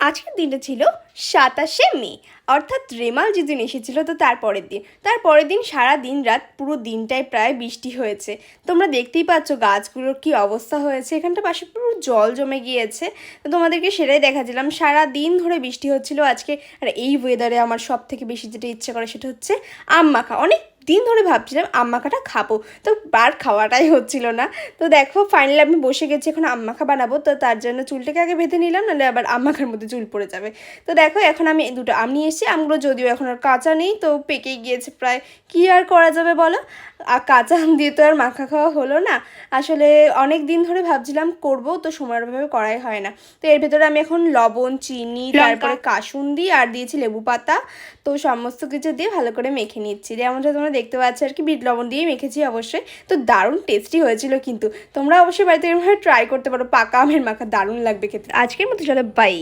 আজকের দিনটা ছিল 27শে মে, অর্থাৎ রেমাল যেদিন এসেছিলো তো তার পরের দিন সারা দিন রাত পুরো দিনটাই প্রায় বৃষ্টি হয়েছে। তোমরা দেখতেই পাচ্ছ গাছগুলোর কি অবস্থা হয়েছে, এখানটা পাশে পুরো জল জমে গিয়েছে। তো তোমাদেরকে সেটাই দেখাচ্ছিলাম, সারা দিন ধরে বৃষ্টি হচ্ছিল আজকে। আর এই ওয়েদারে আমার সব থেকে বেশি যেটা ইচ্ছে করে সেটা হচ্ছে আম মাখা। অনেক দিন ধরে ভাবছিলাম আম মাখাটা খাবো, তো বার খাওয়াটাই হচ্ছিল না। তো দেখো ফাইনালি আমি বসে গেছি, এখন আম মাখা বানাবো। তো তার জন্য চুলটাকে আগে বেঁধে নিলাম, নাহলে আবার আম মাখার মধ্যে চুল পড়ে যাবে। তো দেখো এখন আমি দুটো আম নিয়ে এসেছি, আমগুলো যদিও এখন আর কাঁচা নেই, তো পেকে গিয়েছে প্রায়, কি আর করা যাবে বলো। আর কাঁচা আম দিয়ে তো আর মাখা খাওয়া হলো না। আসলে অনেক দিন ধরে ভাবছিলাম করবো, তো সময়ের অভাবে করাই হয় না। তো এর ভেতরে আমি এখন লবণ, চিনি, তারপরে কাসুন্দি আর দিয়েছি লেবু পাতা। তো সমস্ত কিছু দিয়ে ভালো করে মেখে নিচ্ছি, যেমনটা তোমরা দেখতে পাচ্ছ আর কি। বিট লবণ দিয়ে মেখেছি অবশ্যই। তো দারুণ টেস্টি হয়েছিল কিন্তু, তোমরা অবশ্যই বাড়িতে এরকমভাবে ট্রাই করতে পারো। পাকা আমের মাখা দারুণ লাগবে খেতে। আজকের মতো চলো, বাই।